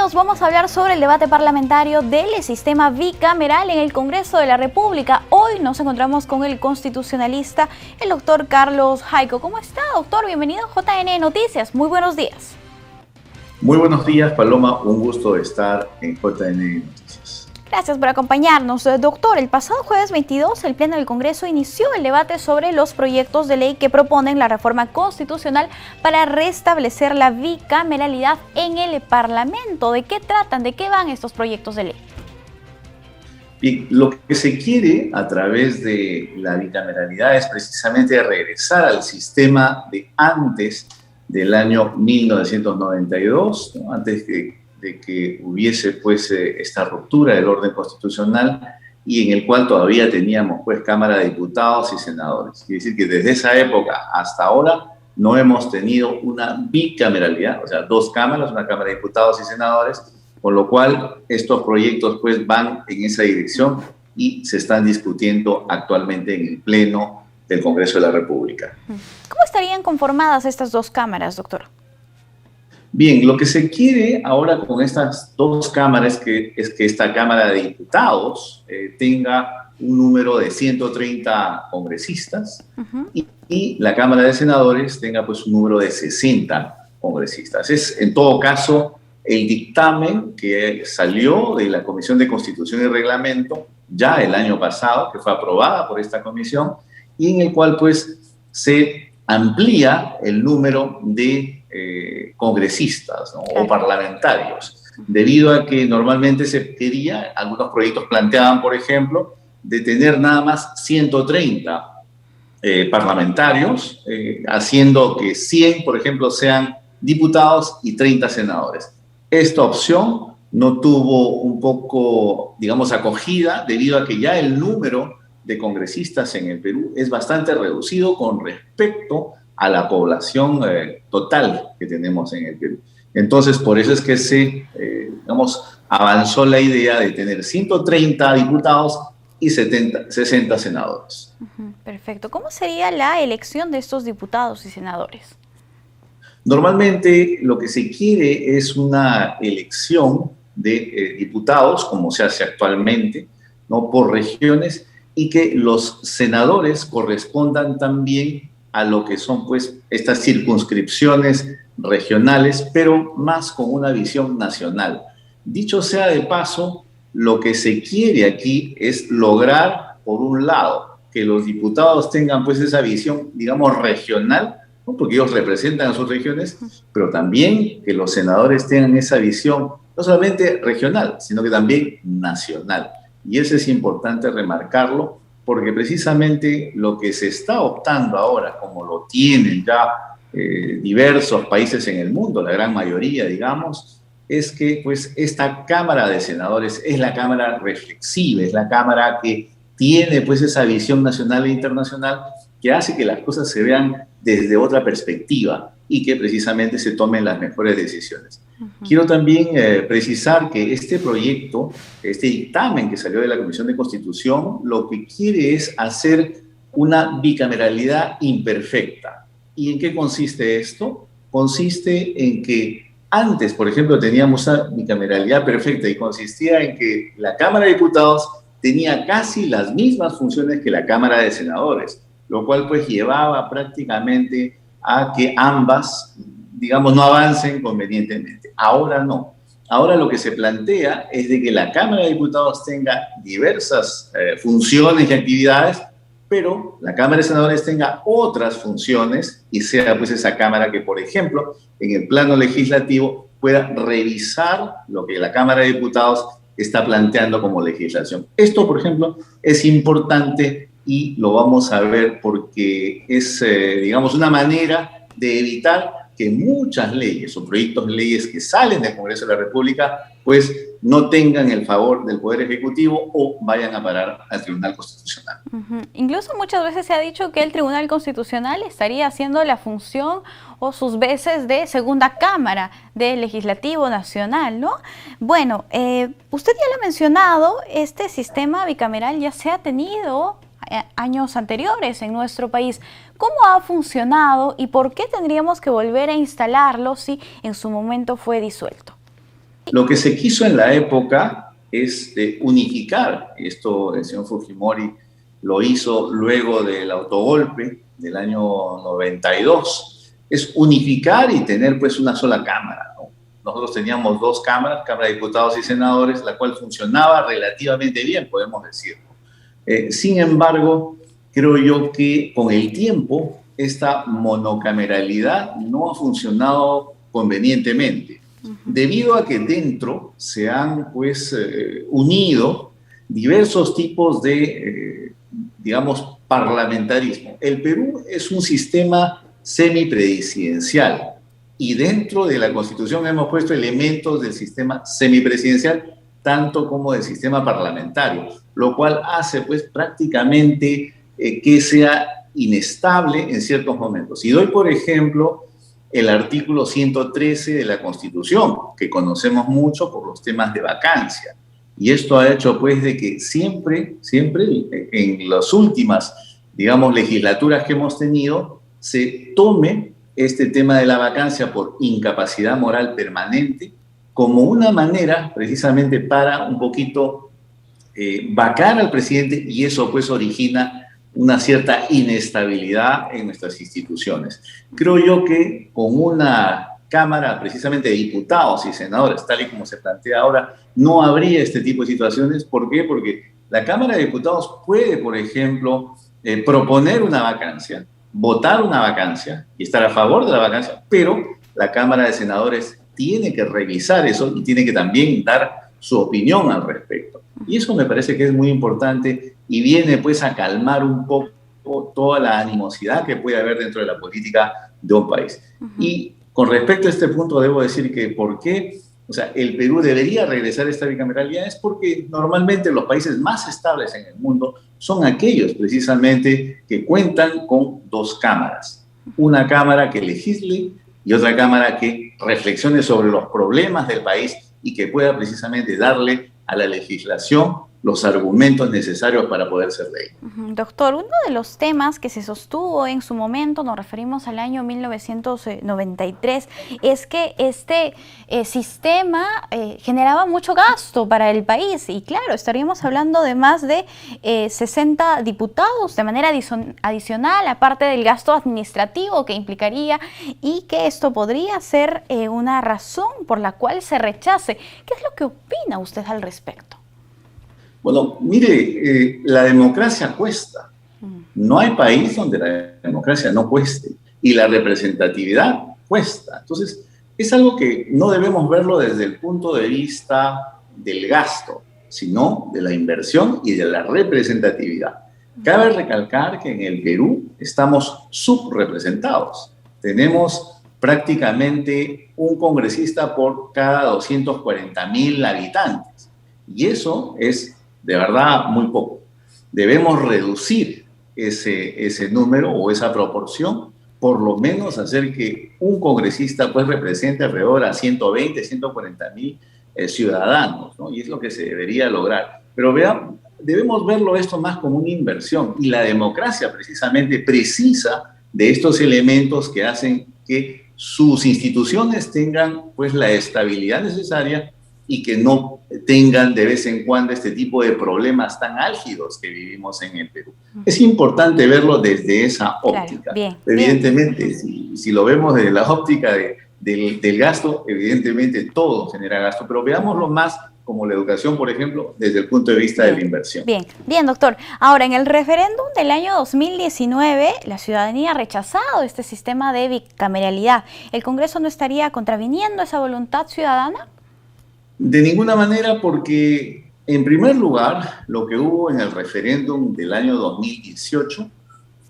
amigos, vamos a hablar sobre el debate parlamentario del sistema bicameral en el Congreso de la República. Hoy nos encontramos con el constitucionalista, el doctor Carlos Jaico. ¿Cómo está, doctor? Bienvenido a JN Noticias. Muy buenos días. Muy buenos días, Paloma. Un gusto estar en JN Noticias. Gracias por acompañarnos. Doctor, el pasado jueves 22, el Pleno del Congreso inició el debate sobre los proyectos de ley que proponen la reforma constitucional para restablecer la bicameralidad en el Parlamento. ¿De qué tratan? ¿De qué van estos proyectos de ley? Bien, lo que se quiere a través de la bicameralidad es precisamente regresar al sistema de antes del año 1992, ¿no? Antes de que hubiese pues esta ruptura del orden constitucional y en el cual todavía teníamos pues Cámara de Diputados y Senadores. Quiere decir que desde esa época hasta ahora no hemos tenido una bicameralidad, o sea, dos cámaras, una Cámara de Diputados y Senadores, con lo cual estos proyectos pues van en esa dirección y se están discutiendo actualmente en el Pleno del Congreso de la República. ¿Cómo estarían conformadas estas dos cámaras, doctor? Bien, lo que se quiere ahora con estas dos cámaras es que esta Cámara de Diputados tenga un número de 130 congresistas y la Cámara de Senadores tenga pues un número de 60 congresistas. Es en todo caso el dictamen que salió de la Comisión de Constitución y Reglamento ya el año pasado, que fue aprobada por esta comisión y en el cual pues se amplía el número de congresistas, ¿no? O parlamentarios, debido a que normalmente se quería, algunos proyectos planteaban, por ejemplo, de tener nada más 130 parlamentarios, haciendo que 100, por ejemplo, sean diputados y 30 senadores. Esta opción no tuvo un poco, digamos, acogida, debido a que ya el número de congresistas en el Perú es bastante reducido con respecto a la población total que tenemos en el Perú. Entonces, por eso es que digamos, avanzó la idea de tener 130 diputados y 60 senadores. Perfecto. ¿Cómo sería la elección de estos diputados y senadores? Normalmente lo que se quiere es una elección de diputados, como se hace actualmente, ¿no? Por regiones, y que los senadores correspondan también a lo que son pues estas circunscripciones regionales, pero más con una visión nacional. Dicho sea de paso, lo que se quiere aquí es lograr, por un lado, que los diputados tengan pues esa visión, digamos, regional, ¿no? Porque ellos representan a sus regiones, pero también que los senadores tengan esa visión, no solamente regional, sino que también nacional. Y eso es importante remarcarlo, porque precisamente lo que se está optando ahora, como lo tienen ya diversos países en el mundo, la gran mayoría, digamos, es que pues esta Cámara de Senadores es la Cámara reflexiva, es la Cámara que tiene pues esa visión nacional e internacional que hace que las cosas se vean desde otra perspectiva y que precisamente se tomen las mejores decisiones. Quiero también precisar que este proyecto, este dictamen que salió de la Comisión de Constitución, lo que quiere es hacer una bicameralidad imperfecta. ¿Y en qué consiste esto? Consiste en que antes, por ejemplo, teníamos una bicameralidad perfecta y consistía en que la Cámara de Diputados tenía casi las mismas funciones que la Cámara de Senadores, lo cual pues llevaba prácticamente a que ambas, digamos, no avancen convenientemente. Ahora no. Ahora lo que se plantea es de que la Cámara de Diputados tenga diversas funciones y actividades, pero la Cámara de Senadores tenga otras funciones y sea pues esa Cámara que, por ejemplo, en el plano legislativo pueda revisar lo que la Cámara de Diputados está planteando como legislación. Esto, por ejemplo, es importante y lo vamos a ver porque es, digamos, una manera de evitar que muchas leyes o proyectos de leyes que salen del Congreso de la República pues no tengan el favor del Poder Ejecutivo o vayan a parar al Tribunal Constitucional. Incluso muchas veces se ha dicho que el Tribunal Constitucional estaría haciendo la función o sus veces de segunda cámara del Legislativo Nacional, ¿no? Bueno, usted ya lo ha mencionado, este sistema bicameral ya se ha tenido años anteriores en nuestro país. ¿Cómo ha funcionado y por qué tendríamos que volver a instalarlo si en su momento fue disuelto? Lo que se quiso en la época es unificar, esto el señor Fujimori lo hizo luego del autogolpe del año 92, es unificar y tener pues una sola cámara, ¿no? Nosotros teníamos dos cámaras, Cámara de Diputados y Senadores, la cual funcionaba relativamente bien, podemos decirlo. Sin embargo, creo yo que con el tiempo esta monocameralidad no ha funcionado convenientemente, debido a que dentro se han pues unido diversos tipos de, digamos, parlamentarismo. El Perú es un sistema semipresidencial y dentro de la Constitución hemos puesto elementos del sistema semipresidencial tanto como del sistema parlamentario, lo cual hace pues prácticamente que sea inestable en ciertos momentos. Y doy, por ejemplo, el artículo 113 de la Constitución, que conocemos mucho por los temas de vacancia. Y esto ha hecho pues de que siempre en las últimas, digamos, legislaturas que hemos tenido, se tome este tema de la vacancia por incapacidad moral permanente como una manera precisamente para un poquito vacar al presidente, y eso pues origina una cierta inestabilidad en nuestras instituciones. Creo yo que con una Cámara precisamente de diputados y senadores, tal y como se plantea ahora, no habría este tipo de situaciones. ¿Por qué? Porque la Cámara de Diputados puede, por ejemplo, proponer una vacancia, votar una vacancia y estar a favor de la vacancia, pero la Cámara de Senadores tiene que revisar eso y tiene que también dar su opinión al respecto. Y eso me parece que es muy importante y viene pues a calmar un poco toda la animosidad que puede haber dentro de la política de un país. Y con respecto a este punto debo decir que por qué, o sea, el Perú debería regresar a esta bicameralidad es porque normalmente los países más estables en el mundo son aquellos precisamente que cuentan con dos cámaras. Una cámara que legisle y otra cámara que reflexione sobre los problemas del país y que pueda precisamente darle a la legislación los argumentos necesarios para poder ser ley. Doctor, uno de los temas que se sostuvo en su momento, nos referimos al año 1993, es que este sistema generaba mucho gasto para el país y claro, estaríamos hablando de más de 60 diputados de manera adicional, aparte del gasto administrativo que implicaría, y que esto podría ser una razón por la cual se rechace. ¿Qué es lo que opina usted al respecto? Bueno, mire, la democracia cuesta. No hay país donde la democracia no cueste. Y la representatividad cuesta. Entonces, es algo que no debemos verlo desde el punto de vista del gasto, sino de la inversión y de la representatividad. Cabe recalcar que en el Perú estamos subrepresentados. Tenemos prácticamente un congresista por cada 240,000 habitantes. Y eso es de verdad muy poco. Debemos reducir ese número o esa proporción, por lo menos hacer que un congresista pues represente alrededor a 120, 140,000 ciudadanos, ¿no? Y es lo que se debería lograr. Pero vean, debemos verlo esto más como una inversión, y la democracia precisamente precisa de estos elementos que hacen que sus instituciones tengan pues la estabilidad necesaria y que no tengan de vez en cuando este tipo de problemas tan álgidos que vivimos en el Perú. Es importante verlo desde esa óptica. Claro, evidentemente, bien. Si lo vemos desde la óptica del gasto, evidentemente todo genera gasto, pero veámoslo más como la educación, por ejemplo, desde el punto de vista de la inversión. Bien, doctor. Ahora, en el referéndum del año 2019, la ciudadanía ha rechazado este sistema de bicameralidad. ¿El Congreso no estaría contraviniendo esa voluntad ciudadana? De ninguna manera, porque en primer lugar, lo que hubo en el referéndum del año 2018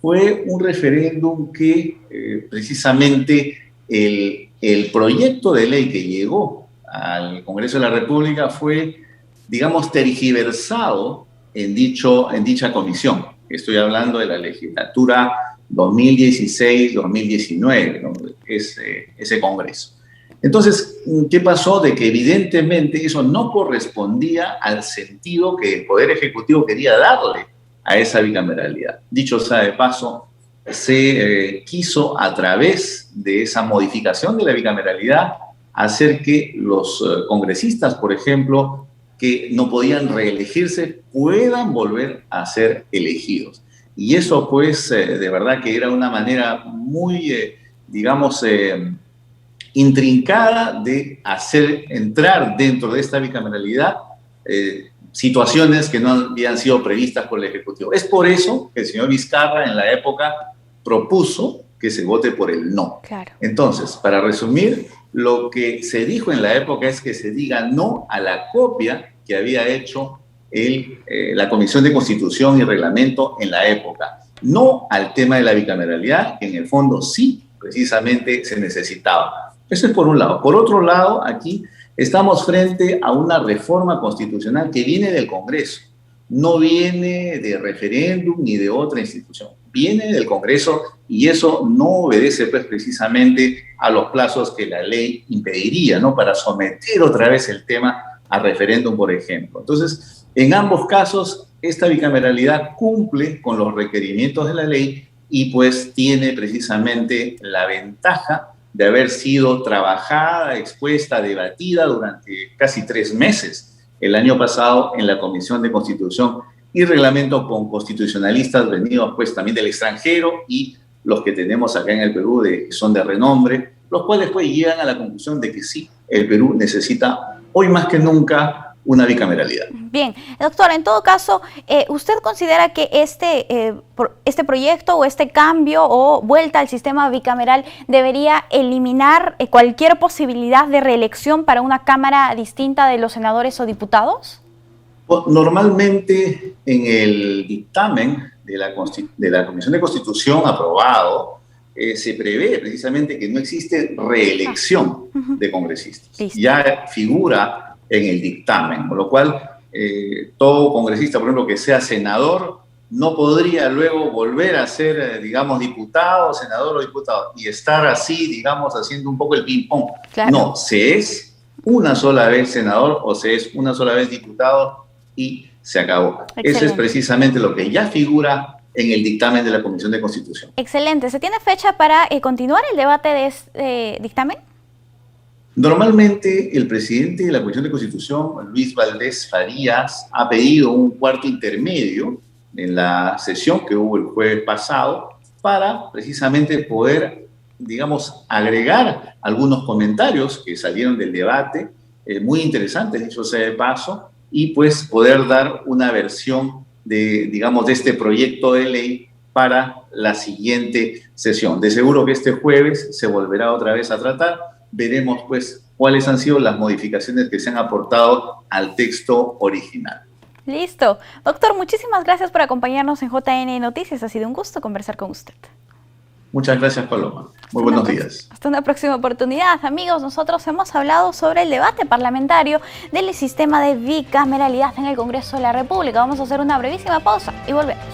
fue un referéndum que precisamente el proyecto de ley que llegó al Congreso de la República fue, digamos, tergiversado en dicha comisión. Estoy hablando de la legislatura 2016-2019, ¿no? ese Congreso. Entonces, ¿qué pasó? De que evidentemente eso no correspondía al sentido que el Poder Ejecutivo quería darle a esa bicameralidad. Dicho sea de paso, se quiso a través de esa modificación de la bicameralidad hacer que los congresistas, por ejemplo, que no podían reelegirse, puedan volver a ser elegidos. Y eso, pues, de verdad que era una manera muy, digamos, intrincada de hacer entrar dentro de esta bicameralidad situaciones que no habían sido previstas por el Ejecutivo. Es por eso que el señor Vizcarra en la época propuso que se vote por el no. Claro. Entonces, para resumir, lo que se dijo en la época es que se diga no a la copia que había hecho la Comisión de Constitución y Reglamento en la época. No al tema de la bicameralidad, que en el fondo sí, precisamente se necesitaba. Eso es por un lado. Por otro lado, aquí estamos frente a una reforma constitucional que viene del Congreso. No viene de referéndum ni de otra institución. Viene del Congreso y eso no obedece, pues, precisamente a los plazos que la ley impediría, ¿no? Para someter otra vez el tema a referéndum, por ejemplo. Entonces, en ambos casos, esta bicameralidad cumple con los requerimientos de la ley y pues tiene precisamente la ventaja de haber sido trabajada, expuesta, debatida durante casi 3 meses el año pasado en la Comisión de Constitución y Reglamento con constitucionalistas venidos pues también del extranjero y los que tenemos acá en el Perú que son de renombre, los cuales pues llegan a la conclusión de que sí, el Perú necesita hoy más que nunca una bicameralidad. Bien, doctor, en todo caso, ¿usted considera que este proyecto o este cambio o vuelta al sistema bicameral debería eliminar cualquier posibilidad de reelección para una Cámara distinta de los senadores o diputados? Normalmente en el dictamen de la Comisión de Constitución aprobado, se prevé precisamente que no existe reelección de congresistas. Listo. Ya figura en el dictamen, con lo cual todo congresista, por ejemplo, que sea senador, no podría luego volver a ser, digamos, diputado, senador o diputado, y estar así, digamos, haciendo un poco el ping-pong. Claro. No, se es una sola vez senador o se es una sola vez diputado y se acabó. Excelente. Eso es precisamente lo que ya figura en el dictamen de la Comisión de Constitución. Excelente. ¿Se tiene fecha para continuar el debate de este dictamen? Normalmente el presidente de la Comisión de Constitución, Luis Valdés Farías, ha pedido un cuarto intermedio en la sesión que hubo el jueves pasado para precisamente poder, digamos, agregar algunos comentarios que salieron del debate, muy interesantes, dicho sea de paso, y pues poder dar una versión de, digamos, de este proyecto de ley para la siguiente sesión. De seguro que este jueves se volverá otra vez a tratar. Veremos pues cuáles han sido las modificaciones que se han aportado al texto original. Listo. Doctor, muchísimas gracias por acompañarnos en JN Noticias. Ha sido un gusto conversar con usted. Muchas gracias, Paloma. Muy buenos días. Hasta una próxima oportunidad. Amigos, nosotros hemos hablado sobre el debate parlamentario del sistema de bicameralidad en el Congreso de la República. Vamos a hacer una brevísima pausa y volvemos.